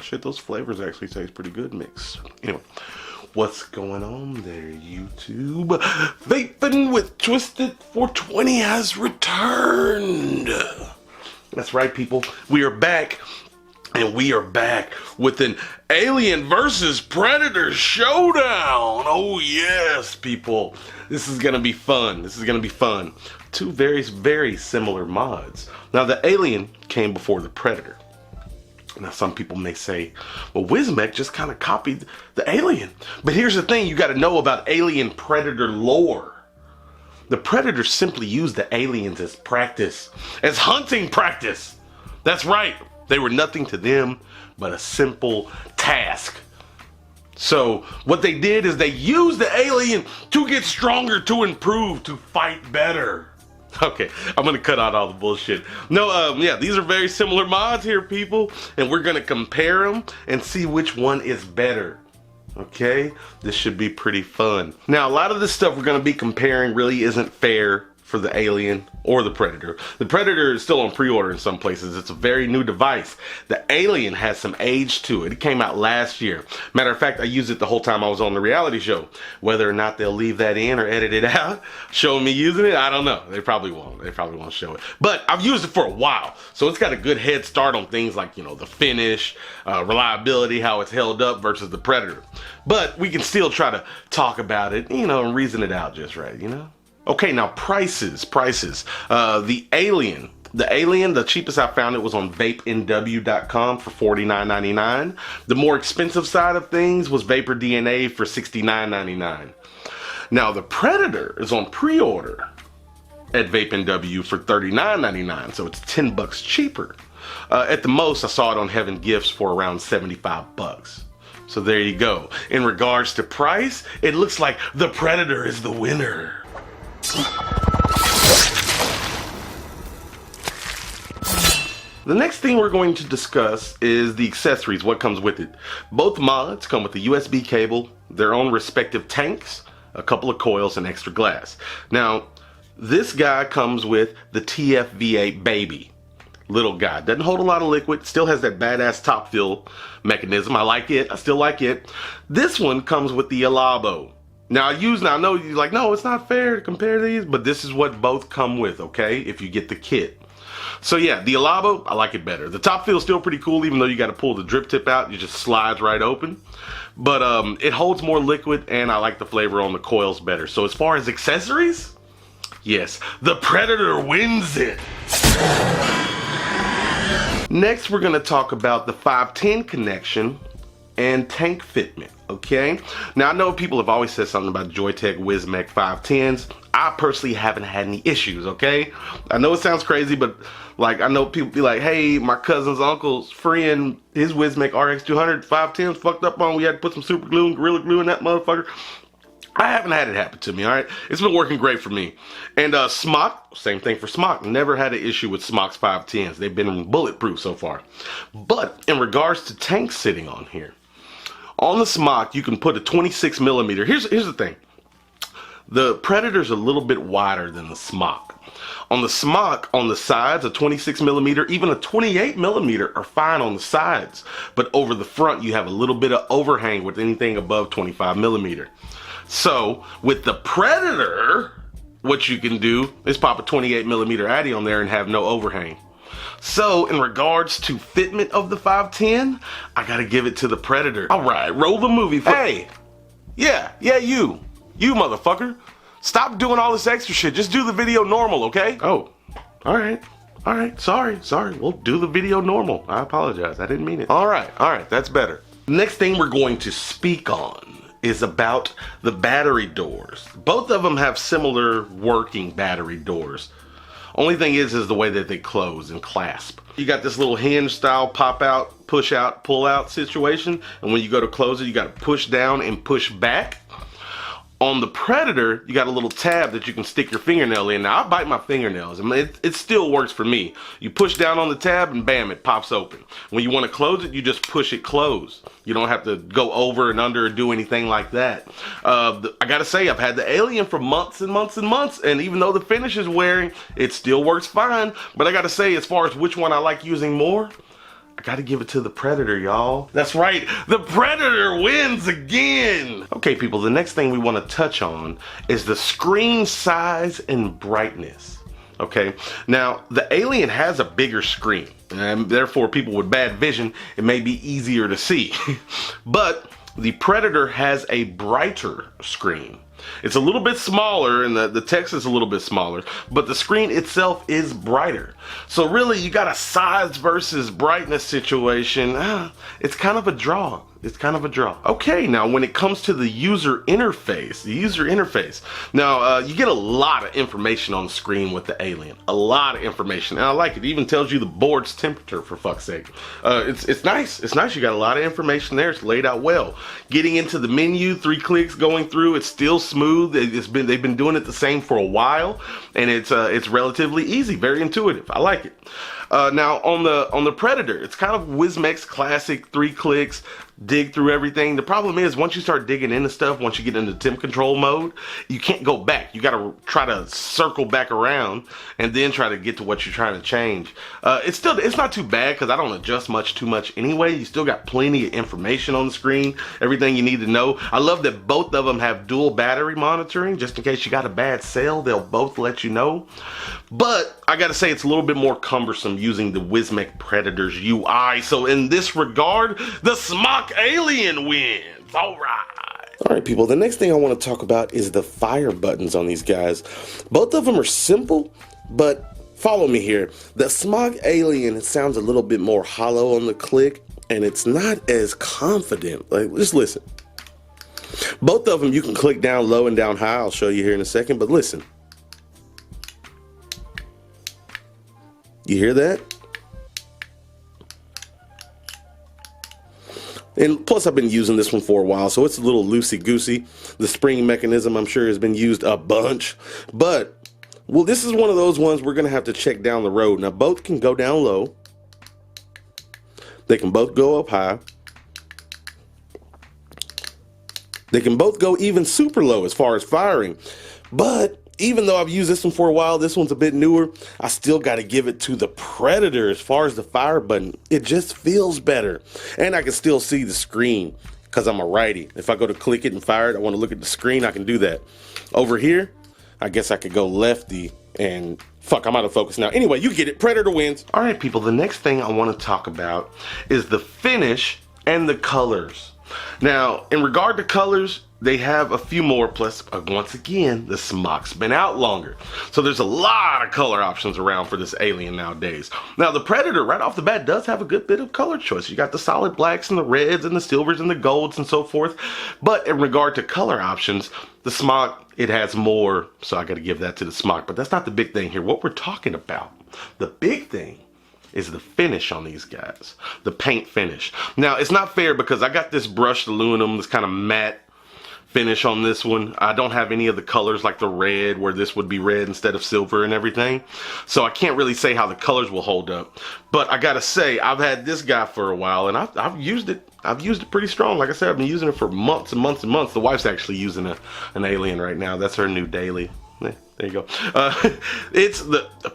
Shit, those flavors actually taste pretty good mixed. Anyway, what's going on there, YouTube? Vaping with Twisted420 has returned. That's right, people. We are back. And we are back with an Alien versus Predator showdown. Oh yes, people. This is gonna be fun. This is gonna be fun. Two very, very similar mods. Now the Alien came before the Predator. Now some people may say, well, Wismec just kind of copied the Alien. But here's the thing you gotta know about Alien Predator lore. The Predator simply used the aliens as practice, as hunting practice. That's right. They were nothing to them but a simple task. So what they did is they used the alien to get stronger, to improve, to fight better. Okay, I'm gonna cut out all the bullshit. No, yeah, these are very similar mods here, people, and we're gonna compare them and see which one is better. Okay, this should be pretty fun. Now, a lot of the stuff we're gonna be comparing really isn't fair for the Alien or the Predator. The Predator is still on pre-order in some places. It's a very new device. The Alien has some age to it. It came out last year. Matter of fact, I used it the whole time I was on the reality show. Whether or not they'll leave that in or edit it out, showing me using it, I don't know. They probably won't. They probably won't show it. But I've used it for a while, so it's got a good head start on things like, you know, the finish, reliability, how it's held up versus the Predator. But we can still try to talk about it, you know, and reason it out just right, you know? Okay, now prices. The Alien, the cheapest I found it was on VapingWithTwisted420 for $49.99. The more expensive side of things was Vapor DNA for $69.99. Now the Predator is on pre-order at VapingW for $39.99, so it's 10 bucks cheaper. At the most, I saw it on Heaven Gifts for around 75 bucks. So there you go. In regards to price, it looks like the Predator is the winner. The next thing we're going to discuss is the accessories, what comes with it. Both mods come with a USB cable, their own respective tanks, a couple of coils, and extra glass. Now, this guy comes with the TFV8 Baby. Little guy, doesn't hold a lot of liquid, still has that badass top fill mechanism. I like it, I still like it. This one comes with the Alabo. Now I know you're like, no, it's not fair to compare these, but this is what both come with, okay, if you get the kit. So yeah, the Alabo, I like it better. The top feel is still pretty cool, even though you got to pull the drip tip out, it just slides right open. But it holds more liquid, and I like the flavor on the coils better. So as far as accessories, yes, the Predator wins it. Next, we're gonna talk about the 510 connection and tank fitment, okay? Now, I know people have always said something about Joytech Wismec 510s. I personally haven't had any issues, okay? I know it sounds crazy, but like, I know people be like, hey, my cousin's uncle's friend, his Wismec RX200 510s fucked up on, we had to put some super glue and Gorilla Glue in that motherfucker. I haven't had it happen to me, all right? It's been working great for me. And Smok, same thing for Smok. Never had an issue with Smok's 510s. They've been bulletproof so far. But in regards to tanks sitting on here, on the Smok, you can put a 26 millimeter. Here's the thing. The Predator's a little bit wider than the Smok. On the Smok, on the sides, a 26 millimeter, even a 28 millimeter are fine on the sides. But over the front, you have a little bit of overhang with anything above 25 millimeter. So with the Predator, what you can do is pop a 28 millimeter Addy on there and have no overhang. So in regards to fitment of the 510, I gotta give it to the Predator. All right, roll the movie. Hey, yeah, you motherfucker. Stop doing all this extra shit. Just do the video normal, okay? Oh, all right, sorry. We'll do the video normal. I apologize, I didn't mean it. All right, that's better. Next thing we're going to speak on is about the battery doors. Both of them have similar working battery doors. Only thing is the way that they close and clasp. You got this little hinge style pop out, push out, pull out situation, and when you go to close it, you got to push down and push back. On the Predator, you got a little tab that you can stick your fingernail in. Now, I bite my fingernails. I mean, it still works for me. You push down on the tab and bam, it pops open. When you want to close it, you just push it closed. You don't have to go over and under or do anything like that. I gotta say, I've had the Alien for months and months and months, and even though the finish is wearing, it still works fine. But I gotta say, as far as which one I like using more, I gotta give it to the Predator, y'all. That's right, the Predator wins again! Okay, people, the next thing we want to touch on is the screen size and brightness. Okay, now the Alien has a bigger screen, and therefore people with bad vision, it may be easier to see. But the Predator has a brighter screen. It's a little bit smaller and the text is a little bit smaller, but the screen itself is brighter. So really, you got a size versus brightness situation. It's kind of a draw. It's kind of a draw. Okay, now when it comes to the user interface, now you get a lot of information on the screen with the Alien. A lot of information, and I like it. It even tells you the board's temperature, for fuck's sake. It's nice. It's nice. You got a lot of information there. It's laid out well. Getting into the menu, 3 clicks going through. It's still smooth. They've been doing it the same for a while, and it's relatively easy, very intuitive. I like it. Now on the Predator, it's kind of Wismec's classic 3 clicks, dig through everything. The problem is, once you start digging into stuff, once you get into temp control mode, you can't go back. You gotta try to circle back around and then try to get to what you're trying to change. It's not too bad because I don't adjust too much anyway. You still got plenty of information on the screen, everything you need to know. I love that both of them have dual battery monitoring, just in case you got a bad cell, they'll both let you know. But I gotta say, it's a little bit more cumbersome using the Wismec Predator's UI. So in this regard, the Smok Alien wins. All right, people, the next thing I want to talk about is the fire buttons on these guys. Both of them are simple, but follow me here. The Smok Alien, it sounds a little bit more hollow on the click, and it's not as confident. Like, just listen. Both of them, you can click down low and down high. I'll show you here in a second, but listen. You hear that? And plus, I've been using this one for a while, so it's a little loosey-goosey. The spring mechanism, I'm sure, has been used a bunch. But, well, this is one of those ones we're going to have to check down the road. Now, both can go down low. They can both go up high. They can both go even super low as far as firing. But even though I've used this one for a while, this one's a bit newer, I still got to give it to the Predator as far as the fire button. It just feels better. And I can still see the screen because I'm a righty. If I go to click it and fire it, I want to look at the screen, I can do that. Over here, I guess I could go lefty and fuck, I'm out of focus now. Anyway, you get it. Predator wins. All right, people, the next thing I want to talk about is the finish and the colors. Now, in regard to colors, they have a few more, plus once again, the Smok's been out longer. So there's a lot of color options around for this Alien nowadays. Now the Predator, right off the bat, does have a good bit of color choice. You got the solid blacks and the reds and the silvers and the golds and so forth. But in regard to color options, the Smok, it has more, so I gotta give that to the Smok. But that's not the big thing here. What we're talking about, the big thing, is the finish on these guys, the paint finish. Now, it's not fair because I got this brushed aluminum, this kind of matte finish on this one. I don't have any of the colors like the red, where this would be red instead of silver and everything. So I can't really say how the colors will hold up. But I gotta say, I've had this guy for a while and I've used it. I've used it pretty strong. Like I said, I've been using it for months and months and months. The wife's actually using an Alien right now. That's her new daily. There you go.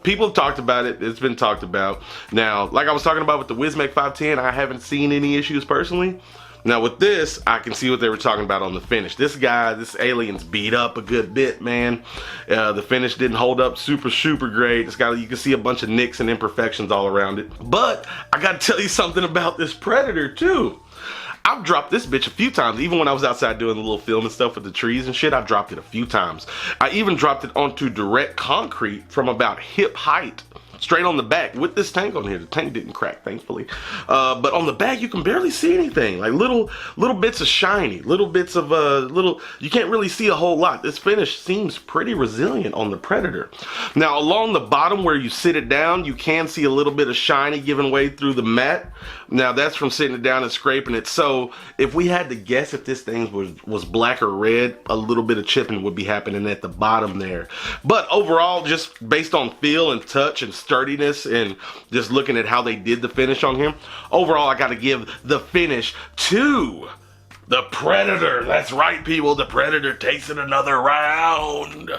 People have talked about it. It's been talked about. Now, like I was talking about with the Wismec 510, I haven't seen any issues personally. Now with this, I can see what they were talking about on the finish. This Alien's beat up a good bit, man. The finish didn't hold up super great. You can see a bunch of nicks and imperfections all around it. But I gotta tell you something about this Predator too. I've dropped this bitch a few times. Even when I was outside doing the little film and stuff with the trees and shit, I dropped it a few times. I even dropped it onto direct concrete from about hip height straight on the back with this tank on here. The tank didn't crack, thankfully. But on the back, you can barely see anything. Like little bits of shiny, little bits of you can't really see a whole lot. This finish seems pretty resilient on the Predator. Now, along the bottom where you sit it down, you can see a little bit of shiny giving way through the mat. Now, that's from sitting it down and scraping it. So, if we had to guess if this thing was black or red, a little bit of chipping would be happening at the bottom there. But overall, just based on feel and touch and sturdiness and just looking at how they did the finish on him, overall, I got to give the finish to the Predator. That's right, people. The Predator takes it another round.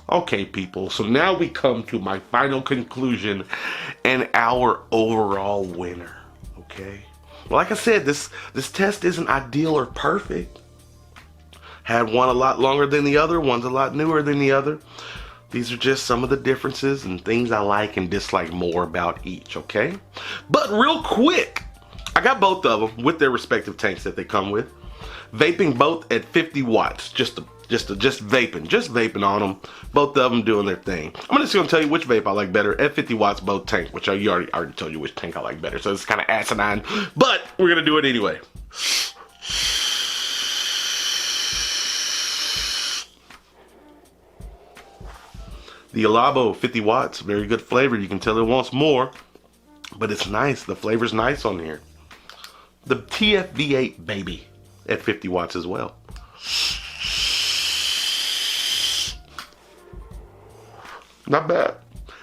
Okay, people, so now we come to my final conclusion and our overall winner, okay? Well, like I said, this test isn't ideal or perfect. Had one a lot longer than the other, one's a lot newer than the other. These are just some of the differences and things I like and dislike more about each, okay? But real quick, I got both of them with their respective tanks that they come with. Vaping both at 50 watts, just vaping on them. Both of them doing their thing. I'm just gonna tell you which vape I like better at 50 watts, both tank, which I already told you which tank I like better, so it's kind of asinine, but we're gonna do it anyway. The Alabo 50 watts, very good flavor. You can tell it wants more, but it's nice. The flavor's nice on here. The TFV8 baby at 50 watts as well. Not bad.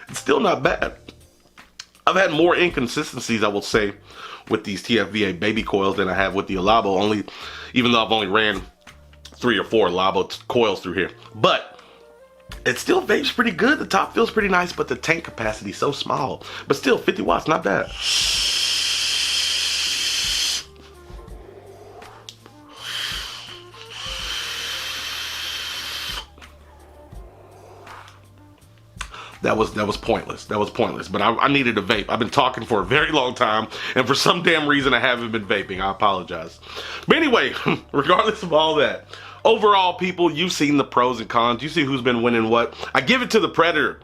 It's still not bad. I've had more inconsistencies, I will say, with these TFVA baby coils than I have with the Alabo, even though I've only ran 3 or 4 Alabo coils through here. But it still vapes pretty good. The top feels pretty nice, but the tank capacity is so small. But still, 50 watts, not bad. That was pointless. That was pointless. But I needed a vape. I've been talking for a very long time, and for some damn reason I haven't been vaping. I apologize. But anyway, regardless of all that, overall, people, you've seen the pros and cons. You see who's been winning what. I give it to the Predator.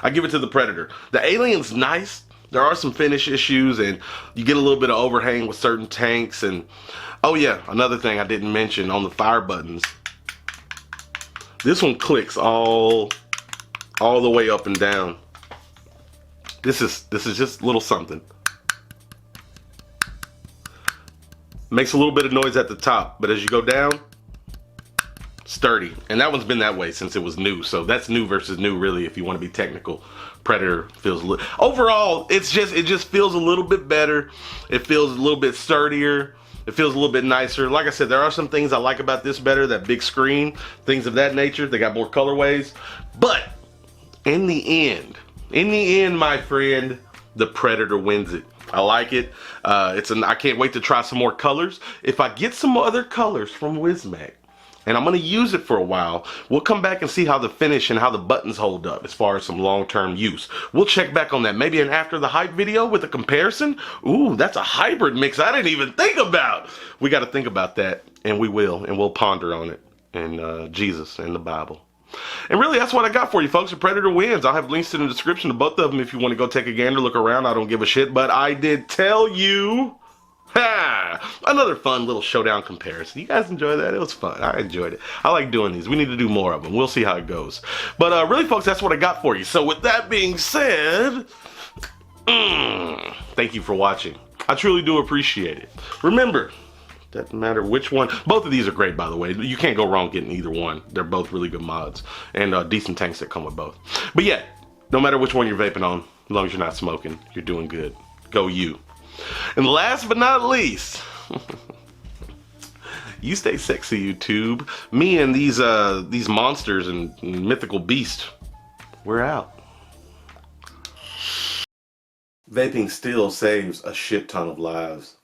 I give it to the Predator. The Alien's nice. There are some finish issues, and you get a little bit of overhang with certain tanks. And oh yeah, another thing I didn't mention on the fire buttons. This one clicks all the way up and down. This is just a little something. Makes a little bit of noise at the top, but as you go down, sturdy. And that one's been that way since it was new, so that's new versus new, really, if you want to be technical. Predator feels overall, it just feels a little bit better. It feels a little bit sturdier. It feels a little bit nicer. Like I said, there are some things I like about this better, that big screen, things of that nature. They got more colorways, but in the end, my friend, the Predator wins it. I like it. I can't wait to try some more colors. If I get some other colors from Wismec, and I'm gonna use it for a while, we'll come back and see how the finish and how the buttons hold up as far as some long-term use. We'll check back on that. Maybe an after the hype video with a comparison. Ooh, that's a hybrid mix I didn't even think about. We gotta think about that, and we will, and we'll ponder on it, and Jesus and the Bible. And really, that's what I got for you, folks. The Predator wins. I'll have links in the description to both of them if you want to go take a gander, look around. I don't give a shit, but I did tell you. Ha! Another fun little showdown comparison. You guys enjoy that? It was fun. I enjoyed it. I like doing these. We need to do more of them. We'll see how it goes. But really, folks, that's what I got for you. So with that being said, thank you for watching. I truly do appreciate it. Remember, doesn't matter which one. Both of these are great, by the way. You can't go wrong getting either one. They're both really good mods and decent tanks that come with both. But yeah, no matter which one you're vaping on, as long as you're not smoking, you're doing good. Go you. And last but not least, you stay sexy, YouTube. Me and these monsters and mythical beasts, we're out. Vaping still saves a shit ton of lives.